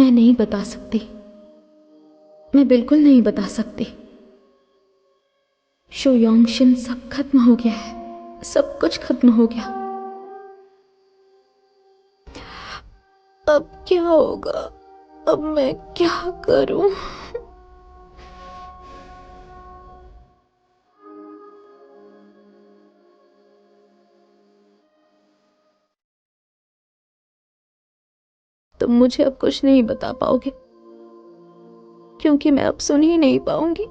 मैं नहीं बता सकती, मैं बिल्कुल नहीं बता सकती। शो योंगशिन सब खत्म हो गया है, सब कुछ खत्म हो गया। अब क्या होगा? अब मैं क्या करूं? तुम मुझे अब कुछ नहीं बता पाओगे, क्योंकि मैं अब सुन ही नहीं पाऊंगी।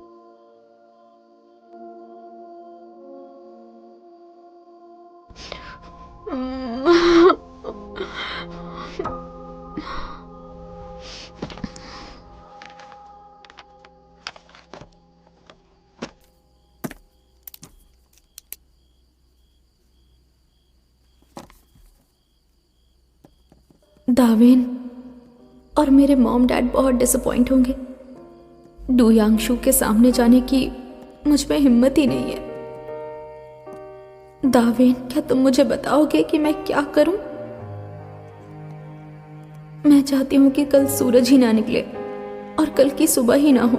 दावेन और मेरे मॉम डैड बहुत डिसअपॉइंट होंगे। डू यांगशू के सामने जाने की मुझ में हिम्मत ही नहीं है। दावेन, क्या तुम मुझे बताओगे कि मैं क्या करूं? मैं चाहती हूं कि कल सूरज ही ना निकले और कल की सुबह ही ना हो।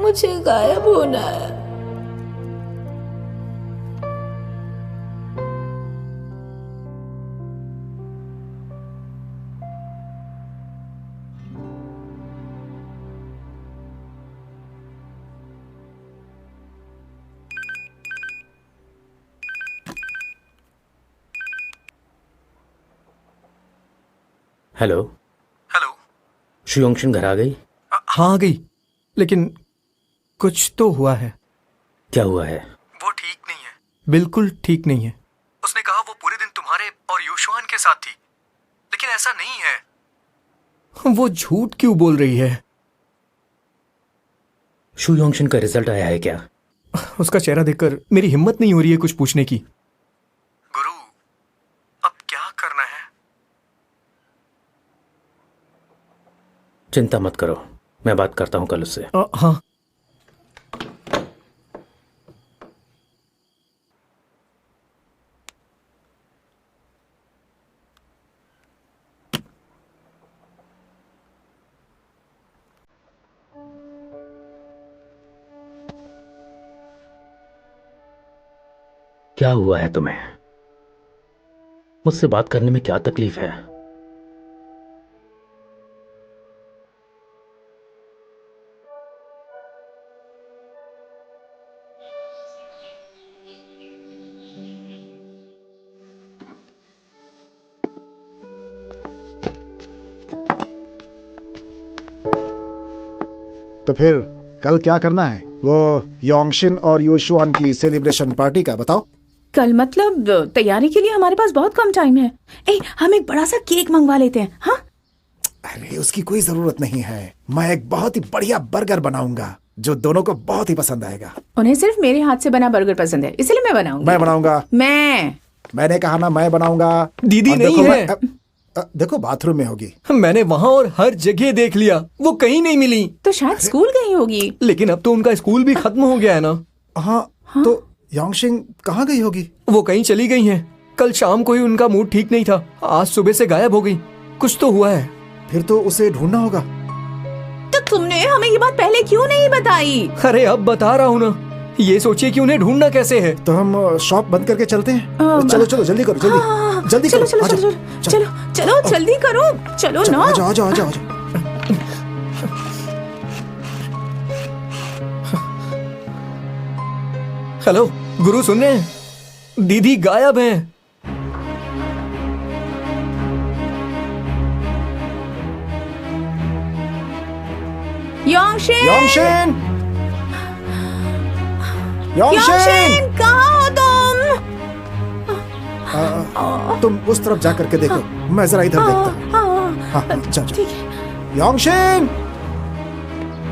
मुझे गायब होना है। हेलो। हेलो। शो योंगशिन घर आ गई? हाँ आ गई, लेकिन कुछ तो हुआ है। क्या हुआ है? वो ठीक नहीं है, बिल्कुल ठीक नहीं है। उसने कहा वो पूरे दिन तुम्हारे और यूशुआन के साथ थी, लेकिन ऐसा नहीं है। वो झूठ क्यों बोल रही है? शो योंगशिन का रिजल्ट आया है क्या? उसका चेहरा देखकर मेरी हिम्मत नहीं हो रही है कुछ पूछने की। गुरु, अब क्या करना है? चिंता मत करो, मैं बात करता हूं कल उससे। हाँ। क्या हुआ है तुम्हें? मुझसे बात करने में क्या तकलीफ है? तो फिर कल क्या करना है? वो योंगशिन और यूशुआन की सेलिब्रेशन पार्टी का बताओ। कल मतलब तैयारी के लिए हमारे पास बहुत कम टाइम है। हम एक बड़ा सा केक मंगवा लेते हैं। हाँ, अरे उसकी कोई जरूरत नहीं है। मैं एक बहुत ही बढ़िया बर्गर बनाऊंगा जो दोनों को बहुत ही पसंद आएगा। उन्हें सिर्फ मेरे हाथ से बना बर्गर पसंद है, इसलिए मैं बनाऊंगी। मैं बनाऊंगा। मैंने कहा ना, मैं बनाऊंगा। दीदी और नहीं है। देखो बाथरूम में होगी। मैंने वहाँ और हर जगह देख लिया, वो कहीं नहीं मिली। तो शायद स्कूल गई होगी। लेकिन अब तो उनका स्कूल भी खत्म हो गया है ना। हाँ, तो योंगशिन कहाँ गई होगी? वो कहीं चली गई हैं। कल शाम को ही उनका मूड ठीक नहीं था, आज सुबह से गायब हो गई। कुछ तो हुआ है। फिर तो उसे ढूंढना होगा। तो तुमने हमें ये बात पहले क्यों नहीं बताई? अरे अब बता रहा हूँ ना। ये सोचिए कि उन्हें ढूंढना कैसे है। तो हम शॉप बंद करके चलते हैं। चलो चलो जल्दी करो, जल्दी जल्दी चलो करो। चलो चलो चलो चलो जल्दी करो, चलो ना। आ जाओ आ जाओ आ जाओ। हेलो गुरु, सुन रहे हैं? दीदी गायब हैं। योंगशिन, योंगशिन, योंगशिन, कहाँ हो तुम? तुम उस तरफ जा करके देखो, मैं जरा इधर देखता हूँ। हाँ जाओ जाओ। योंगशिन,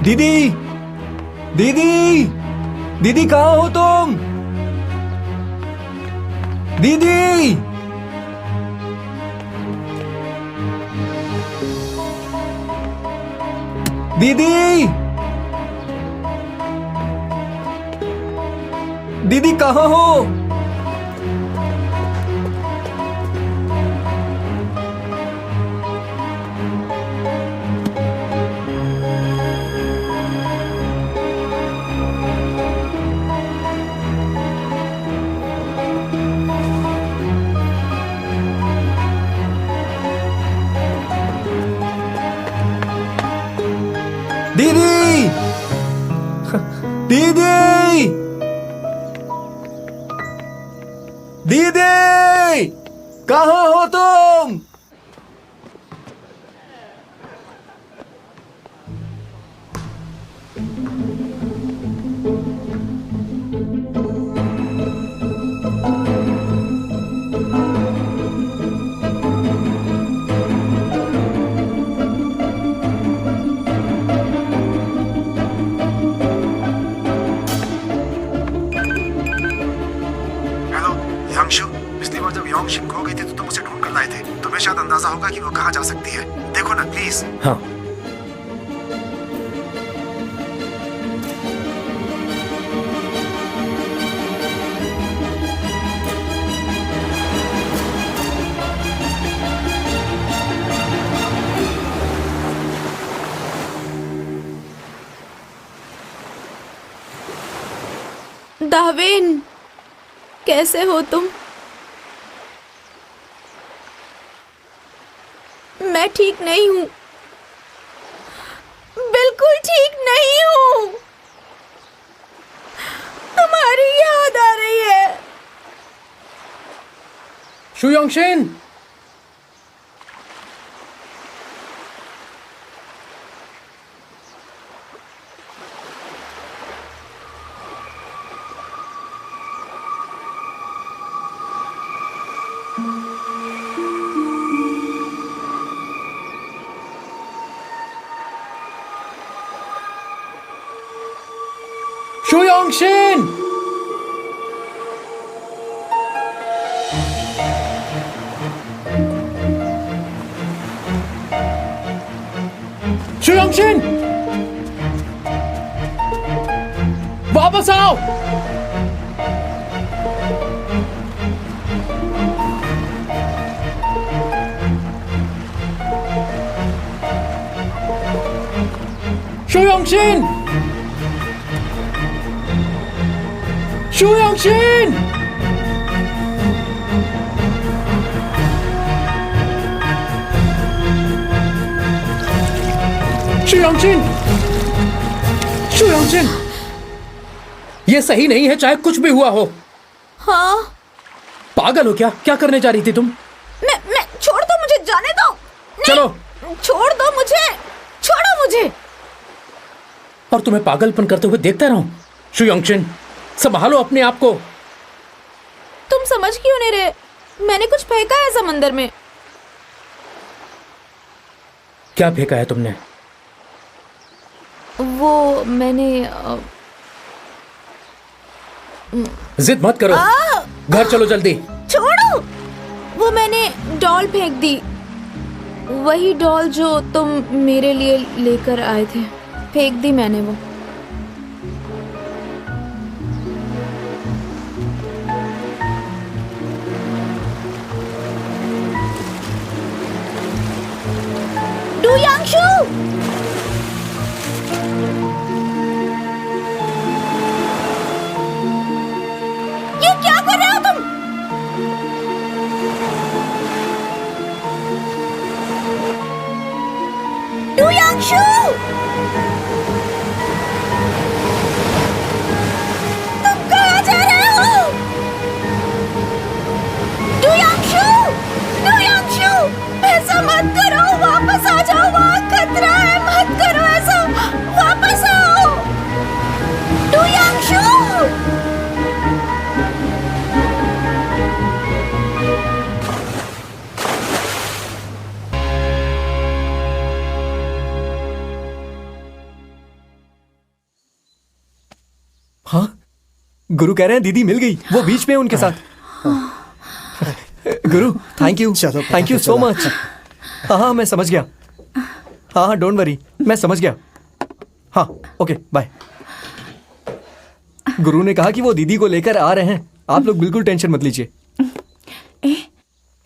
दीदी, दीदी, दीदी कहाँ हो तुम? दीदी, दीदी, दीदी कहाँ हो? दीदी! दीदी! दीदी! कहाँ हो तुम? हेलो यांशु, पिछली बार जब योंगशिन खो गई थी तो तुम उसे ढूंढ कर लाए थे। तुम्हें शायद अंदाजा होगा कि वो कहाँ जा सकती है। देखो ना प्लीज। हाँ। दाविन, कैसे हो तुम? मैं ठीक नहीं हूं, बिल्कुल ठीक नहीं हूं। तुम्हारी याद आ रही है। शू योंगशिन! शू योंगशिन! शू योंगशिन! वापस आओ! शू योंगशिन! शू योंगशिन! शू योंगशिन! शू योंगशिन! ये सही नहीं है, चाहे कुछ भी हुआ हो। हाँ? पागल हो क्या? क्या करने जा रही थी तुम? मैं छोड़ दो, मुझे जाने दो। नहीं, चलो। छोड़ दो मुझे, छोड़ो मुझे। और तुम्हें पागलपन करते हुए देखता रहूं? शू योंगशिन, संभालो अपने आप को। तुम समझ क्यों नहीं रहे? मैंने कुछ फेंका है समंदर में। क्या फेंका है तुमने? वो मैंने जिद मत करो, घर चलो जल्दी। छोड़ो। वो मैंने डॉल फेंक दी, वही डॉल जो तुम मेरे लिए लेकर आए थे। फेंक दी मैंने वो। डू यांशु! ये क्या कर रहे हो तुम? डू यांशु! तुम कहाँ जा रहे हो? डू यांशु! डू यांशु! ऐसा मत करो, वापस आ जाओ, वहाँ खतरा है। मत करो ऐसा, वापस आओ। डू यांशु! हाँ, गुरु कह रहे हैं दीदी मिल गई, वो बीच में है उनके साथ। गुरु थैंक यू, चलो, थैंक यू सो मच। हाँ मैं समझ गया। हाँ डोंट वरी, मैं समझ गया। हाँ ओके बाय। गुरु ने कहा कि वो दीदी को लेकर आ रहे हैं, आप लोग बिल्कुल टेंशन मत लीजिए।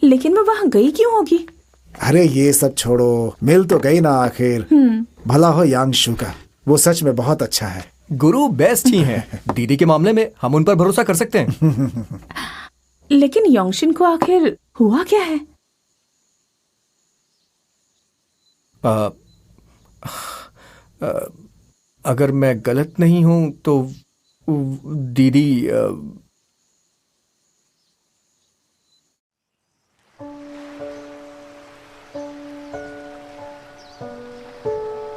लेकिन वो वहाँ गई क्यों होगी? अरे ये सब छोड़ो, मिल तो गई ना आखिर। भला हो यांगशु का, वो सच में बहुत अच्छा है। गुरु बेस्ट ही हैं। दीदी के मामले में हम उन पर भरोसा कर सकते हैं। लेकिन योंगशिन को आखिर हुआ क्या है? अगर मैं गलत नहीं हूं तो दीदी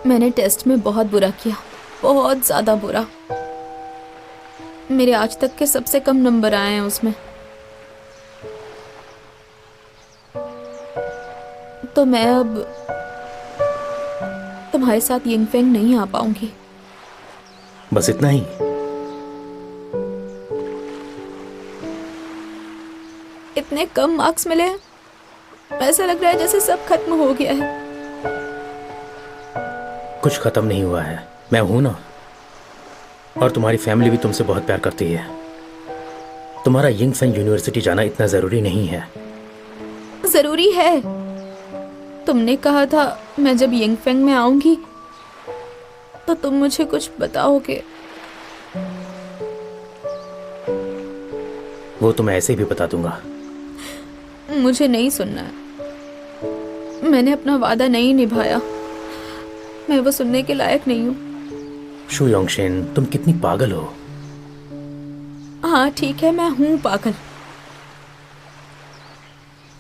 मैंने टेस्ट में बहुत बुरा किया, बहुत ज्यादा बुरा। मेरे आज तक के सबसे कम नंबर आए हैं उसमें। तो मैं अब तुम्हारे साथ यिंगफेंग नहीं आ पाऊंगी। बस इतना ही? इतने कम मार्क्स मिले हैं, ऐसा लग रहा है जैसे सब खत्म हो गया है। कुछ खत्म नहीं हुआ है, मैं हूं ना। और तुम्हारी फैमिली भी तुमसे बहुत प्यार करती है। तुम्हारा यिंगफेंग यूनिवर्सिटी जाना इतना जरूरी नहीं है। जरूरी है। तुमने कहा था मैं जब यिंगफेंग में आऊंगी तो तुम मुझे कुछ बताओगे। वो तो मैं ऐसे भी बता दूंगा। मुझे नहीं सुनना है। मैंने अपना वादा नहीं निभाया। मैं वो सुनने के लायक नहीं हूँ। शु योंगशिन, तुम कितनी पागल हो। हाँ ठीक है, मैं हूँ पागल।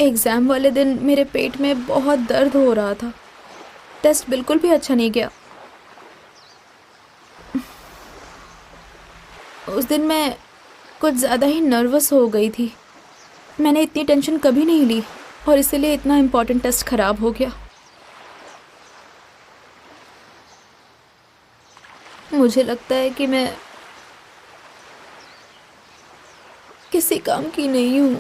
एग्जाम वाले दिन मेरे पेट में बहुत दर्द हो रहा था। टेस्ट बिल्कुल भी अच्छा नहीं गया। उस दिन मैं कुछ ज़्यादा ही नर्वस हो गई थी। मैंने इतनी टेंशन कभी नहीं ली और इसीलिए इतना इम्पोर्टेंट टेस्ट खराब हो गया। मुझे लगता है कि मैं किसी काम की नहीं हूँ।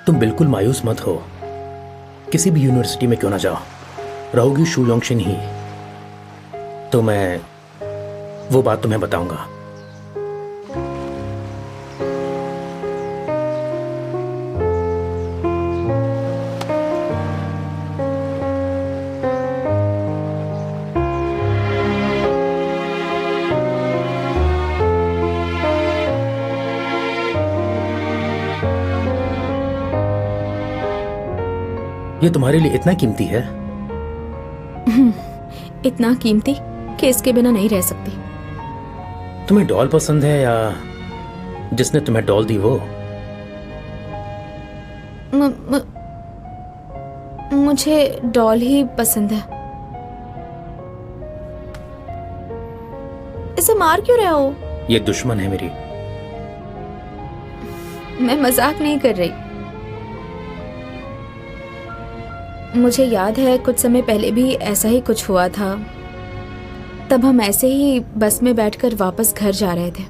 तुम बिल्कुल मायूस मत हो। किसी भी यूनिवर्सिटी में क्यों ना जाओ, रहोगी शु योंगशिन ही। तो मैं वो बात तुम्हें बताऊंगा। ये तुम्हारे लिए इतना कीमती है? इतना कीमती कि इसके बिना नहीं रह सकती। तुम्हें डॉल पसंद है या जिसने तुम्हें डॉल दी वो? मुझे डॉल ही पसंद है। इसे मार क्यों रहे हो? ये दुश्मन है मेरी। मैं मजाक नहीं कर रही। मुझे याद है कुछ समय पहले भी ऐसा ही कुछ हुआ था। तब हम ऐसे ही बस में बैठकर वापस घर जा रहे थे।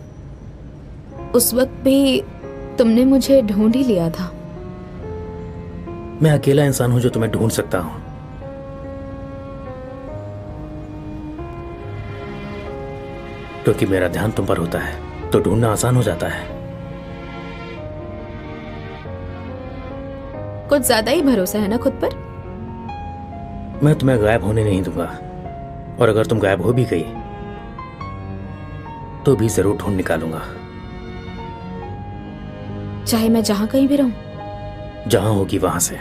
उस वक्त भी तुमने मुझे ढूंढ ही लिया था। मैं अकेला इंसान हूं जो तुम्हें ढूंढ सकता हूं। क्योंकि मेरा ध्यान तुम पर होता है तो ढूंढना आसान हो जाता है। कुछ ज्यादा ही भरोसा है ना खुद पर। मैं तुम्हें गायब होने नहीं दूंगा, और अगर तुम गायब हो भी गई तो भी जरूर ढूंढ निकालूंगा। चाहे मैं जहां कहीं भी रहूं। जहां होगी वहां से।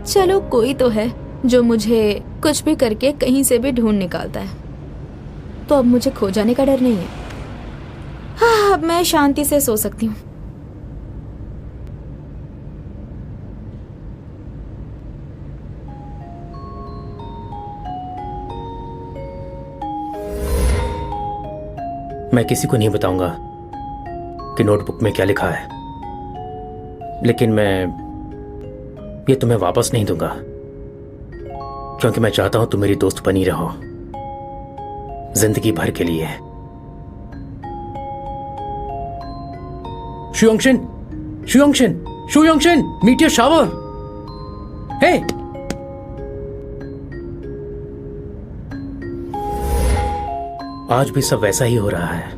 चलो कोई तो है जो मुझे कुछ भी करके कहीं से भी ढूंढ निकालता है। तो अब मुझे खो जाने का डर नहीं है। हाँ, अब मैं शांति से सो सकती हूँ। मैं किसी को नहीं बताऊंगा कि नोटबुक में क्या लिखा है, लेकिन मैं ये तुम्हें वापस नहीं दूंगा क्योंकि मैं चाहता हूं तुम मेरी दोस्त बनी रहो जिंदगी भर के लिए। शुयोंगशिन, शुयोंगशिन, शुयोंगशिन, मीट योर शावर। हे, आज भी सब वैसा ही हो रहा है।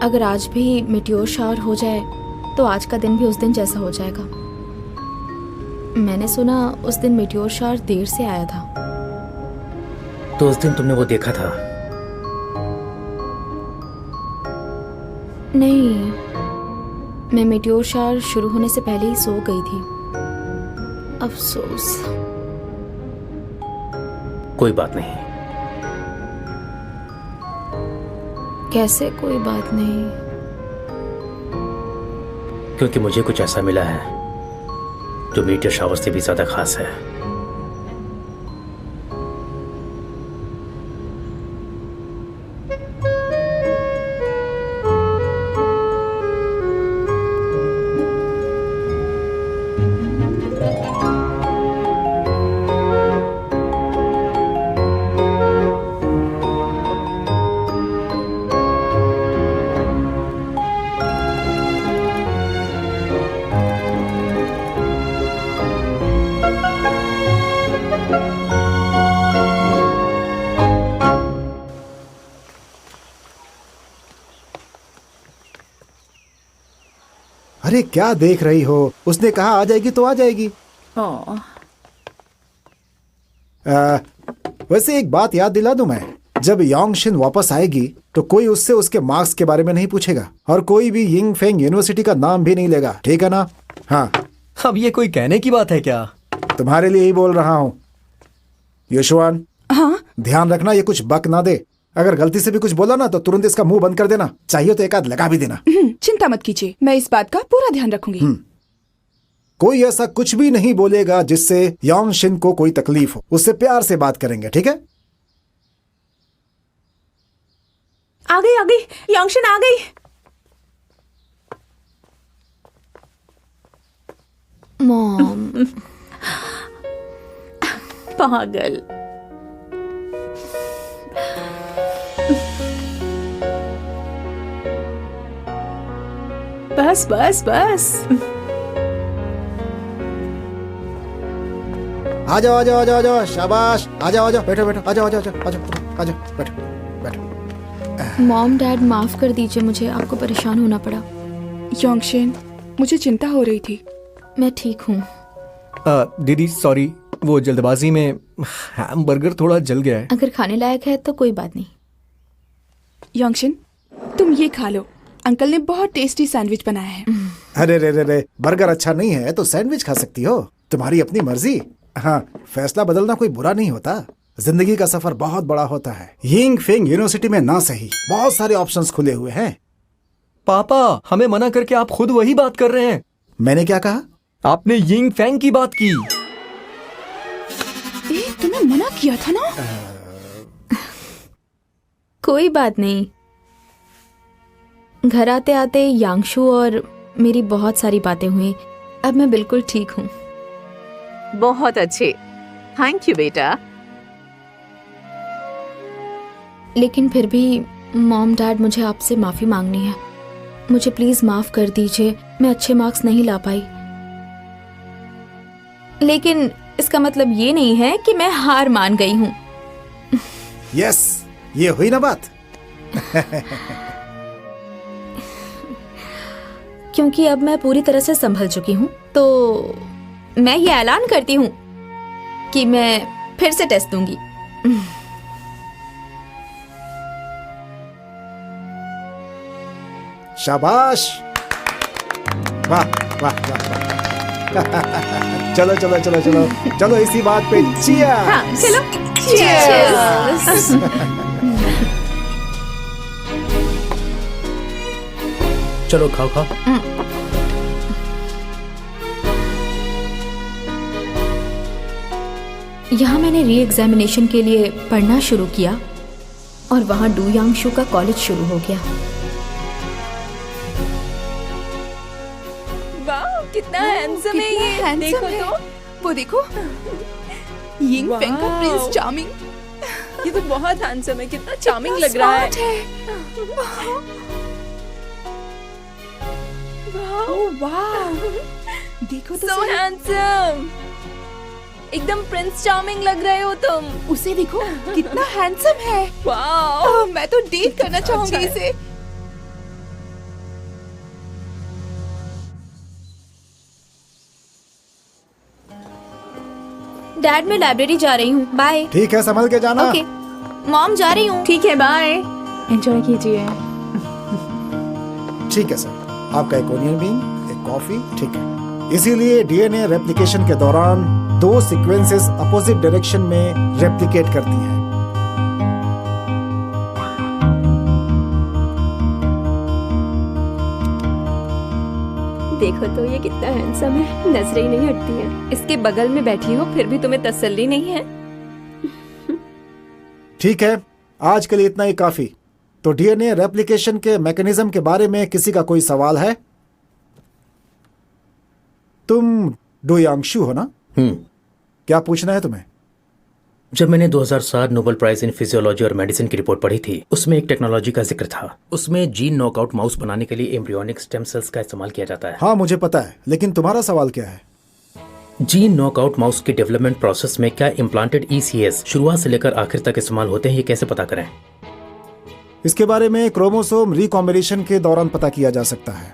अगर आज भी मिटियोर शावर हो जाए तो आज का दिन भी उस दिन जैसा हो जाएगा। मैंने सुना उस दिन मिटियोर शावर देर से आया था। तो उस दिन तुमने वो देखा था? नहीं, मैं मिटियोर शावर शुरू होने से पहले ही सो गई थी। अफसोस। कोई बात नहीं। कैसे कोई बात नहीं? क्योंकि मुझे कुछ ऐसा मिला है जो मीट योर शावर से भी ज्यादा खास है। अरे क्या देख रही हो? उसने कहा आ जाएगी तो आ जाएगी। ओह, वैसे एक बात याद दिला दूं मैं, जब योंगशिन वापस आएगी तो कोई उससे उसके मार्क्स के बारे में नहीं पूछेगा और कोई भी यिंग फेंग यूनिवर्सिटी का नाम भी नहीं लेगा, ठीक है ना? हाँ। अब ये कोई कहने की बात है क्या? तुम्हारे लिए ही बोल रहा हूँ। युशुआन, हाँ ध्यान रखना ये कुछ बक ना दे। अगर गलती से भी कुछ बोला ना तो तुरंत इसका मुंह बंद कर देना, चाहिए तो एक आध लगा भी देना। चिंता मत कीजिए, मैं इस बात का पूरा ध्यान रखूंगी। कोई ऐसा कुछ भी नहीं बोलेगा जिससे योंगशिन को कोई तकलीफ हो। उससे प्यार से बात करेंगे, ठीक है? आ गई, योंगशिन आ गई। मॉम। पागल। बस बस बस। आ जाओ आ जाओ आ जाओ आ जाओ, शाबाश, आ जाओ आ जाओ, बैठो बैठो, आ जाओ आ जाओ आ जाओ आ जाओ आ जाओ, बैठो बैठो। मॉम डैड माफ कर दीजिए, मुझे आपको परेशान होना पड़ा। योंगशिन, मुझे चिंता हो रही थी। मैं ठीक हूँ। दीदी सॉरी, वो जल्दबाजी में हैमबर्गर थोड़ा जल गया है। अगर खाने लायक है तो कोई बात नहीं। योंगशिन, तुम ये खा लो, अंकल ने बहुत टेस्टी सैंडविच बनाया है। अरे रे रे रे, बर्गर अच्छा नहीं है तो सैंडविच खा सकती हो, तुम्हारी अपनी मर्जी। हाँ, फैसला बदलना कोई बुरा नहीं होता। जिंदगी का सफर बहुत बड़ा होता है। यिंग फेंग यूनिवर्सिटी में ना सही, बहुत सारे ऑप्शंस खुले हुए हैं। पापा, हमें मना करके आप खुद वही बात कर रहे हैं। मैंने क्या कहा? आपने यिंग फैंग की बात की। तुम्हें मना किया था ना। कोई बात नहीं। घर आते आते यांगशु और मेरी बहुत सारी बातें हुई। अब मैं बिल्कुल ठीक हूँ। बहुत अच्छे, थैंक यू बेटा। लेकिन फिर भी मॉम डैड, मुझे आपसे माफी मांगनी है। मुझे प्लीज माफ कर दीजिए, मैं अच्छे मार्क्स नहीं ला पाई। लेकिन इसका मतलब ये नहीं है कि मैं हार मान गई हूँ। यस, ये हुई ना बात। क्योंकि अब मैं पूरी तरह से संभल चुकी हूँ, तो मैं ये ऐलान करती हूँ कि मैं फिर से टेस्ट दूंगी। शाबाश, वाह वाह वाह वाह। चलो चलो चलो चलो चलो, इसी बात पे cheers। हाँ, चलो Cheers। चलो खाओ खाओ। यहाँ मैंने री एग्जामिनेशन के लिए पढ़ना शुरू किया और वहाँ डू यांगशु का कॉलेज शुरू हो गया। वाह, कितना हैंडसम है ये। देखो तो, वो देखो, यिंग फेंग का प्रिंस चार्मिंग। ये तो बहुत हैंडसम है, कितना चार्मिंग लग रहा है। ओह वाव, देखो तो सो हैंडसम, एकदम प्रिंस चार्मिंग लग रहे हो तुम। उसे देखो कितना हैंडसम है। वाव, मैं तो डेट करना चाहूंगी इसे। डैड, मैं लाइब्रेरी जा रही हूँ, बाय। ठीक है, संभल के जाना। ओके मॉम, जा रही हूँ। ठीक है, बाय, एंजॉय कीजिए। ठीक है सर, आपका एक ओनियन रिंग, एक कॉफी, ठीक है। इसीलिए डीएनए रेप्लिकेशन के दौरान दो सीक्वेंसेस अपोजिट डायरेक्शन में रेप्लिकेट करती हैं। देखो तो ये कितना हैंडसम है, नजरें ही नहीं हटती हैं। इसके बगल में बैठी हो फिर भी तुम्हें तसल्ली नहीं है। ठीक है, आज के लिए इतना ही काफी। तो डीएनए रेप्लिकेशन के मैकेनिज्म के बारे में किसी का कोई सवाल है? तुम डू यांगशु हो ना? क्या पूछना है तुम्हें? जब मैंने 2007 नोबेल प्राइज इन फिजियोलॉजी और मेडिसिन की रिपोर्ट पढ़ी थी, उसमें एक टेक्नोलॉजी का जिक्र था। उसमें जीन नॉकआउट माउस बनाने के लिए एम्ब्रियोनिक स्टेम सेल्स का इस्तेमाल किया जाता है। हाँ, मुझे पता है, लेकिन तुम्हारा सवाल क्या है? जीन नॉकआउट माउस के डेवलपमेंट प्रोसेस में क्या इम्प्लांटेड ECS शुरुआत से लेकर आखिर तक इस्तेमाल होते हैं, ये कैसे पता करें? इसके बारे में क्रोमोसोम रिकॉम्बिनेशन के दौरान पता किया जा सकता है।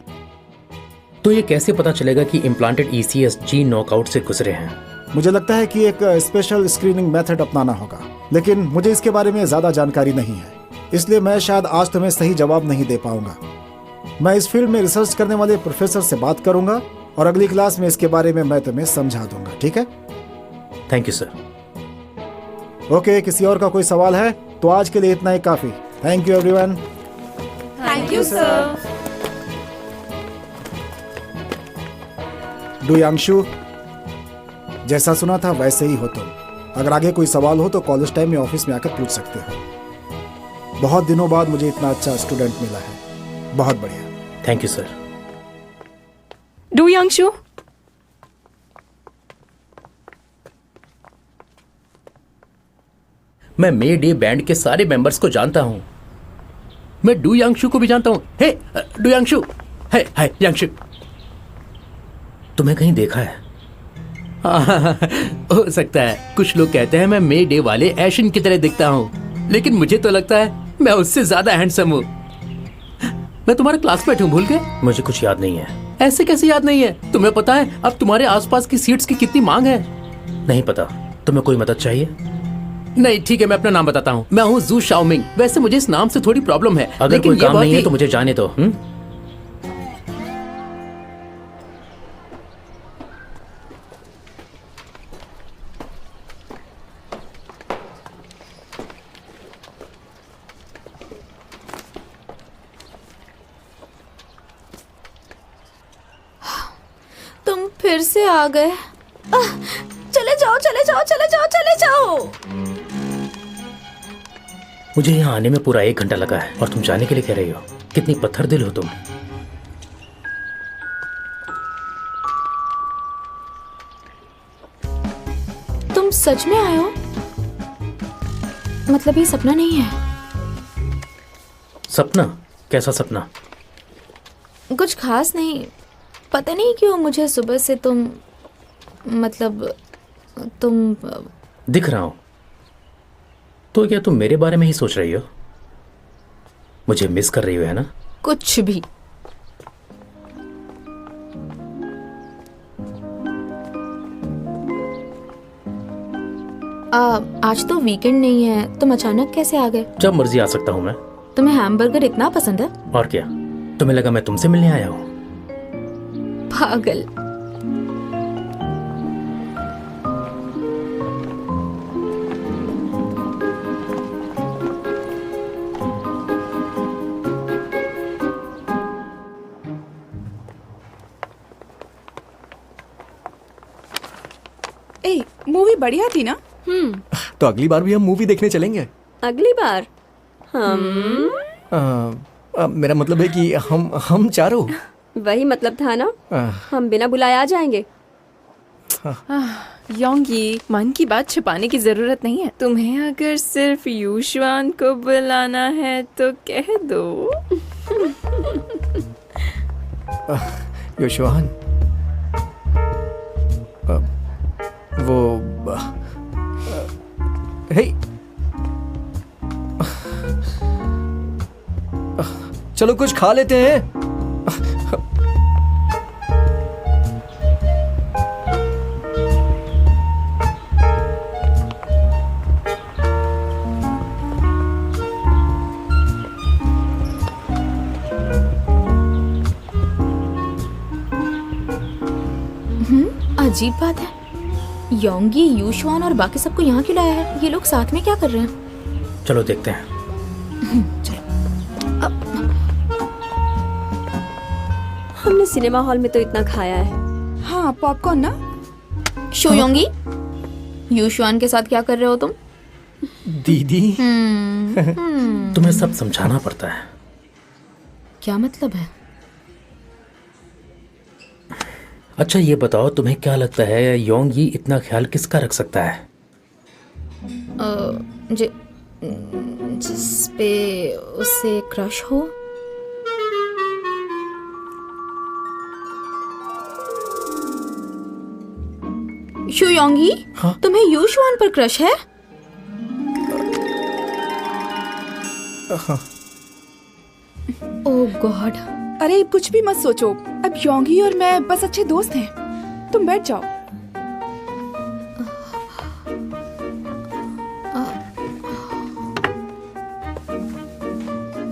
तो ये कैसे पता चलेगा कि इम्प्लांटेड ECS जीन नॉकआउट से गुजरे हैं? मुझे लगता है कि एक स्पेशल स्क्रीनिंग मेथड अपनाना होगा, लेकिन मुझे इसके बारे में ज्यादा जानकारी नहीं है, इसलिए मैं शायद आज तुम्हें सही जवाब नहीं दे पाऊंगा। मैं इस फील्ड में रिसर्च करने वाले प्रोफेसर से बात करूंगा और अगली क्लास में इसके बारे में मैं तुम्हें समझा दूंगा, ठीक है? Thank you sir. ओके, किसी और का कोई सवाल है? तो आज के लिए इतना ही काफी। Thank you everyone. Thank you sir. Du Yangshu, जैसा सुना था वैसे ही हो तुम। अगर आगे कोई सवाल हो तो कॉलेज टाइम में ऑफिस में आकर पूछ सकते हो। बहुत दिनों बाद मुझे इतना अच्छा स्टूडेंट मिला है, बहुत बढ़िया। Thank you sir. डू यांगशु, मैं मे डे बैंड के सारे मेंबर्स को जानता हूं। मैं डू यांगशु को भी जानता हूं। हे डू यांगशु, हे हाय यांगशु, तुम्हें कहीं देखा है? हो सकता है कुछ लोग कहते हैं मैं मे डे वाले एशन की तरह दिखता हूं, लेकिन मुझे तो लगता है मैं उससे ज्यादा हैंडसम हूं। मैं तुम्हारा क्लासमेट हूं, भूल गए? मुझे कुछ याद नहीं है। ऐसे कैसे याद नहीं है? तुम्हें पता है अब तुम्हारे आसपास की सीट्स की कितनी मांग है? नहीं पता। तुम्हें कोई मदद चाहिए? नहीं, ठीक है, मैं अपना नाम बताता हूँ। मैं हूँ जू शाओमिंग। वैसे मुझे इस नाम से थोड़ी प्रॉब्लम है। अगर कोई काम नहीं है तो मुझे जाने दो। तुम फिर से आ गए। चले जाओ, चले जाओ, चले जाओ, चले जाओ। मुझे यहाँ आने में पूरा 1 घंटा लगा है और तुम जाने के लिए कह रही हो? कितनी पत्थर दिल हो तुम। तुम सच में आए हो? मतलब ये सपना नहीं है? सपना? कैसा सपना? कुछ खास नहीं, पता नहीं क्यों मुझे सुबह से तुम दिख रहा हूं। तो क्या तुम मेरे बारे में ही सोच रही हो? मुझे मिस कर रही हो, है ना? कुछ भी। आज तो वीकेंड नहीं है, तुम अचानक कैसे आ गए? जब मर्जी आ सकता हूं मैं। तुम्हें हैमबर्गर इतना पसंद है? और क्या, तुम्हें लगा मैं तुमसे मिलने आया हूं? पागल। ए, मूवी बढ़िया थी ना? तो अगली बार भी हम मूवी देखने चलेंगे। अगली बार हम मेरा मतलब है कि हम चारों। वही मतलब था ना, हम बिना बुलाए आ जाएंगे। योंगी, मन की बात छुपाने की जरूरत नहीं है। तुम्हें अगर सिर्फ यूशुआन को बुलाना है तो कह दो। योशवान, वो हे, चलो कुछ खा लेते हैं। अजीब बात है, योंगी, यूशवान और बाकी सबको यहाँ क्यों लाया है? ये लोग साथ में क्या कर रहे हैं? चलो देखते हैं। हमने सिनेमा हॉल में तो इतना खाया है। हाँ, पॉपकॉर्न ना। शो योंगी, यूशवान के साथ क्या कर रहे हो तुम? दीदी, तुम्हें सब समझाना पड़ता है। क्या मतलब है? अच्छा ये बताओ, तुम्हें क्या लगता है योंगी इतना ख्याल किसका रख सकता है? जिस पे उसे क्रश हो। शो योंगी, हाँ? तुम्हें यूशवान पर क्रश है? ओह गॉड। अरे कुछ भी मत सोचो, अब योंगी और मैं बस अच्छे दोस्त हैं। तुम बैठ जाओ।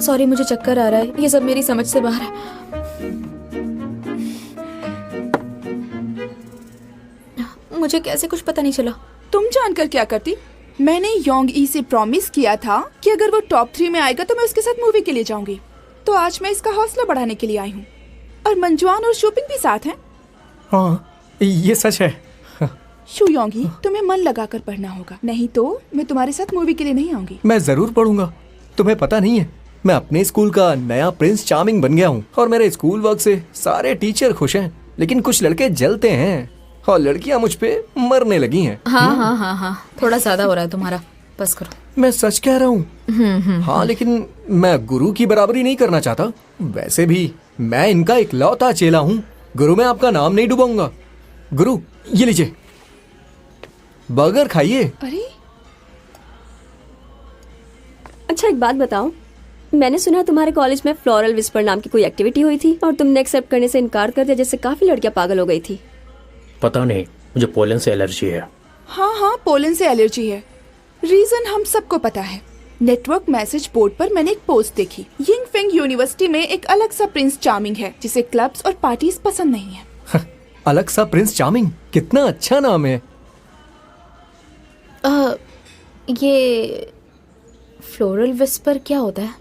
सॉरी, मुझे चक्कर आ रहा है, ये सब मेरी समझ से बाहर है। मुझे कैसे कुछ पता नहीं चला। तुम जानकर क्या करती? मैंने योंग ई से प्रॉमिस किया था कि अगर वो टॉप 3 में आएगा तो मैं उसके साथ मूवी के लिए जाऊंगी। तो आज मैं इसका हौसला बढ़ाने के लिए आई हूँ। और मंजुआन और शोपिंग भी साथ हैं। हाँ ये सच है। शू योंगी, तुम्हें मन लगाकर पढ़ना होगा, नहीं तो मैं तुम्हारे साथ मूवी के लिए नहीं आऊंगी। मैं जरूर पढ़ूंगा। तुम्हें पता नहीं है, मैं अपने स्कूल का नया प्रिंस चार्मिंग बन गया हूँ और मेरे स्कूल वर्क से सारे टीचर खुश हैं, लेकिन कुछ लड़के जलते हैं और लड़कियां मुझ पे मरने लगी हैं। हाँ हाँ हाँ हाँ, थोड़ा ज्यादा हो रहा है तुम्हारा, बस करो। मैं सच कह रहा हूँ। हाँ, लेकिन मैं गुरु की बराबरी नहीं करना चाहता। वैसे भी मैं इनका इकलौता चेला हूँ। गुरु, मैं आपका नाम नहीं डुबाऊंगा। गुरु, ये लीजिए, बर्गर खाइए। अरे अच्छा एक बात बताओ, मैंने सुना तुम्हारे कॉलेज में फ्लोरल विस्पर नाम की कोई एक्टिविटी हुई थी और तुमने एक्सेप्ट करने से इनकार कर दिया, जिससे काफी लड़कियां पागल हो गई थी। पता नहीं, मुझे पोलन से एलर्जी है। हाँ हाँ, पोलन से एलर्जी है। रीजन हम सबको पता है। नेटवर्क मैसेज बोर्ड पर मैंने एक पोस्ट देखी। यिंग फेंग यूनिवर्सिटी में एक अलग सा प्रिंस चार्मिंग है जिसे क्लब्स और पार्टीज पसंद नहीं है। अलग सा प्रिंस चार्मिंग, कितना अच्छा नाम है। ये फ्लोरल विस्पर क्या होता है?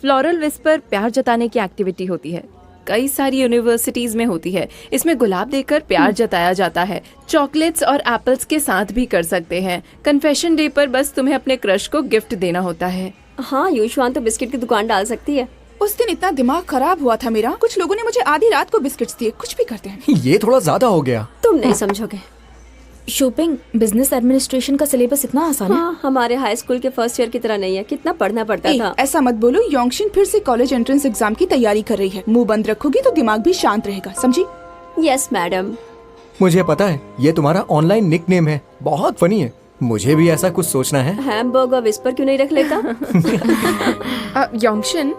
फ्लोरल विस्पर प्यार जताने की एक्टिविटी होती है। कई सारी यूनिवर्सिटीज में होती है। इसमें गुलाब देकर प्यार जताया जाता है। चॉकलेट्स और एप्पल्स के साथ भी कर सकते हैं। कन्फेशन डे पर बस तुम्हें अपने क्रश को गिफ्ट देना होता है। हाँ, यूशवान तो बिस्किट की दुकान डाल सकती है। उस दिन इतना दिमाग खराब हुआ था मेरा, कुछ लोगों ने मुझे आधी रात को बिस्किट्स दिए। कुछ भी करते हैं। ये थोड़ा ज्यादा हो गया। तुम नहीं समझोगे। शोपिंग, बिजनेस एडमिनिस्ट्रेशन का सिलेबस इतना आसान है? हाँ, हमारे हाई स्कूल के फर्स्ट ईयर की तरह नहीं है। कितना पढ़ना पड़ता था। ऐसा मत बोलो। योंगशिन फिर से कॉलेज एंट्रेंस एग्जाम की तैयारी कर रही है। मुंह बंद रखोगी तो दिमाग भी शांत रहेगा, समझी? Yes madam. मुझे पता है, ये तुम्हारा ऑनलाइन निकनेम है, बहुत फनी है। मुझे भी ऐसा कुछ सोचना है। हैमबर्गर विस्पर क्यों नहीं रख लेता? योंगशिन,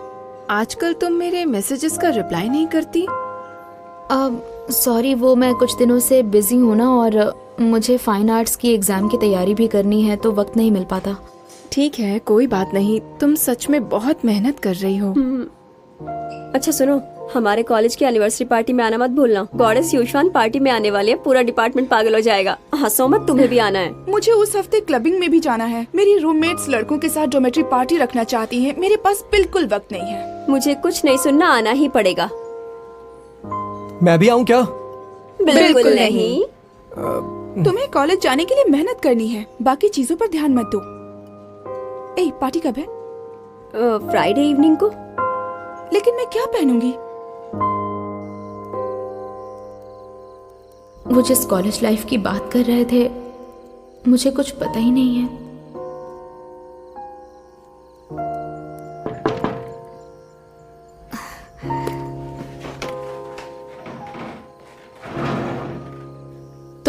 आजकल तुम मेरे मैसेजेस का रिप्लाई नहीं करती। सॉरी, वो मैं कुछ दिनों से बिजी हूँ ना, और मुझे फाइन आर्ट्स की एग्जाम की तैयारी भी करनी है, तो वक्त नहीं मिल पाता। ठीक है, कोई बात नहीं। तुम सच में बहुत मेहनत कर रही हो। अच्छा सुनो, हमारे कॉलेज की एनिवर्सरी पार्टी में आना मत भूलना। गॉडेस यूशवान पार्टी में आने वाली है। पूरा डिपार्टमेंट पागल हो जाएगा। हंसो मत, तुम्हें भी आना है। मुझे उस हफ्ते क्लबिंग में भी जाना है। मेरी रूममेट्स लड़कों के साथ डोमेट्री पार्टी रखना चाहती हैं। मेरे पास बिल्कुल वक्त नहीं है। मुझे कुछ नहीं सुनना, आना ही पड़ेगा। मैं भी आऊँ क्या? बिल्कुल नहीं। तुम्हें कॉलेज जाने के लिए मेहनत करनी है, बाकी चीजों पर ध्यान मत दो। ए, पार्टी कब है? फ्राइडे इवनिंग को। लेकिन मैं क्या पहनूंगी? वो जिस कॉलेज लाइफ की बात कर रहे थे, मुझे कुछ पता ही नहीं है।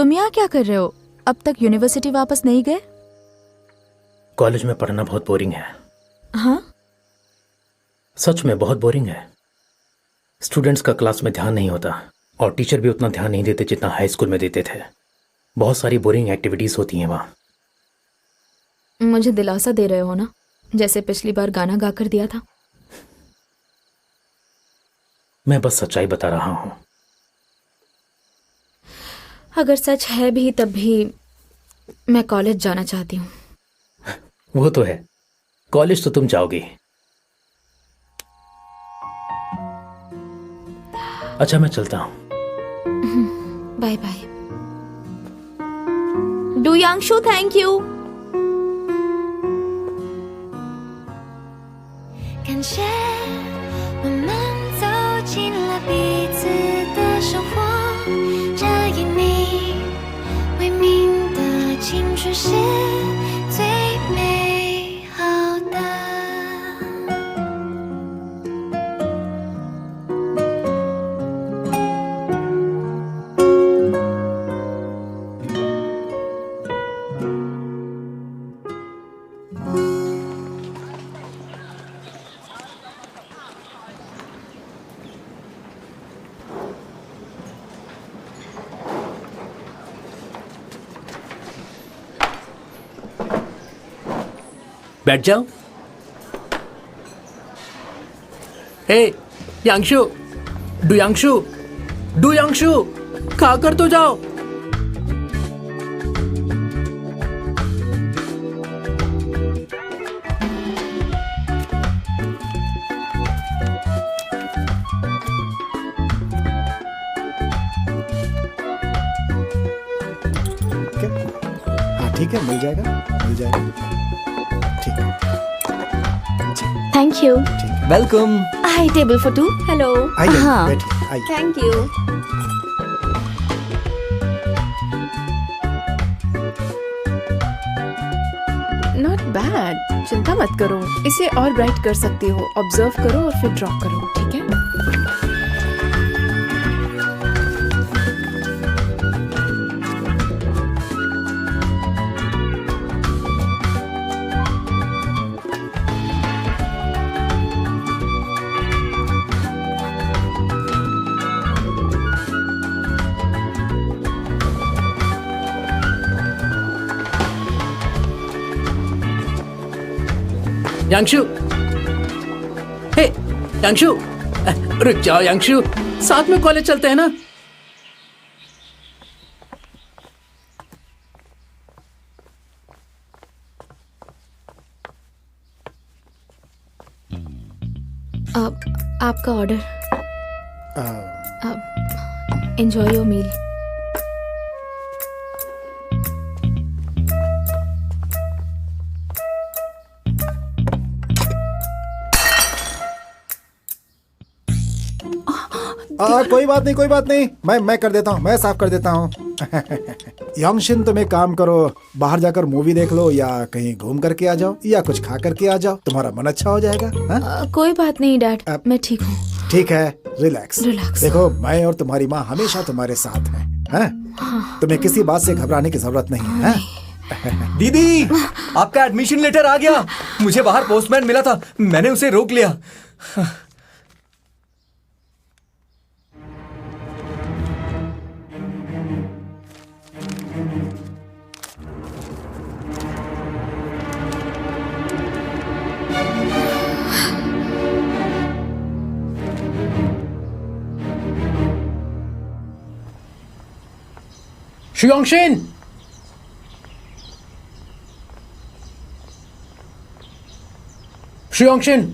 तुम यहाँ क्या कर रहे हो? अब तक यूनिवर्सिटी वापस नहीं गए? कॉलेज में पढ़ना बहुत बोरिंग है। हाँ? सच में बहुत बोरिंग है। स्टूडेंट्स का क्लास में ध्यान नहीं होता और टीचर भी उतना ध्यान नहीं देते जितना हाई स्कूल में देते थे। बहुत सारी बोरिंग एक्टिविटीज होती हैं वहाँ। मुझे दिलासा दे रहे हो ना, जैसे पिछली बार गाना गाकर दिया था। मैं बस सच्चाई बता रहा हूँ। अगर सच है भी तब भी मैं कॉलेज जाना चाहती हूँ। वो तो है, कॉलेज तो तुम जाओगी। अच्छा मैं चलता हूँ। Bye bye. Du Yangshu, thank you. 感谢我们走进了彼此的生活，这以你为名的青春是最美好的。बैठ जाओ। हे यांगशु, डू यांगशु, खाकर तो जाओ। हाँ ठीक है, मिल जाएगा। ठीक है, thank you. Welcome. Hi, table for two. Hello. आइए हाँ। बैठिए, आइए। Thank you. नॉट बैड, चिंता मत करो, इसे और ब्राइट कर सकती हो। ऑब्जर्व करो और फिर ड्रॉ करो, ठीक है? यांगशु, हे यांगशु, रुक जाओ यांगशु, साथ में कॉलेज चलते हैं ना। आपका ऑर्डर। Enjoy your meal. कोई बात नहीं, मैं कर देता हूँ, मैं साफ कर देता हूँ। यांगशिन, तुम एक काम करो, बाहर जाकर मूवी देख लो या कहीं घूम करके आ जाओ या कुछ खा करके आ जाओ, तुम्हारा मन अच्छा हो जाएगा। हाँ? कोई बात नहीं डैड, मैं ठीक हूँ। ठीक है, रिलैक्स। रिलैक्स। देखो, मैं और तुम्हारी माँ हमेशा तुम्हारे साथ हैं। हाँ? तुम्हें किसी बात से घबराने की जरूरत नहीं है। हाँ? दीदी, आपका एडमिशन लेटर आ गया। मुझे बाहर पोस्टमैन मिला था, मैंने उसे रोक लिया। Shuyangshin, Shuyangshin,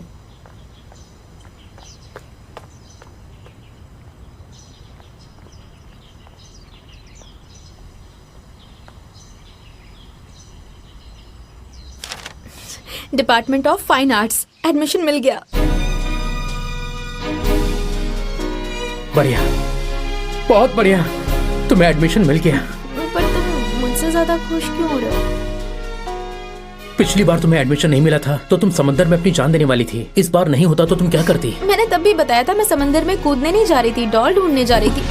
department of fine arts, admission मिल गया। बढ़िया, बहुत बढ़िया, तुम्हें एडमिशन मिल गया। पर तुम मुझसे ज्यादा खुश क्यों हो रहे हो? पिछली बार तुम्हें एडमिशन नहीं मिला था तो तुम समंदर में अपनी जान देने वाली थी। इस बार नहीं होता तो तुम क्या करती? मैंने तब भी बताया था, मैं समंदर में कूदने नहीं जा रही थी, डॉल ढूंढने जा रही थी।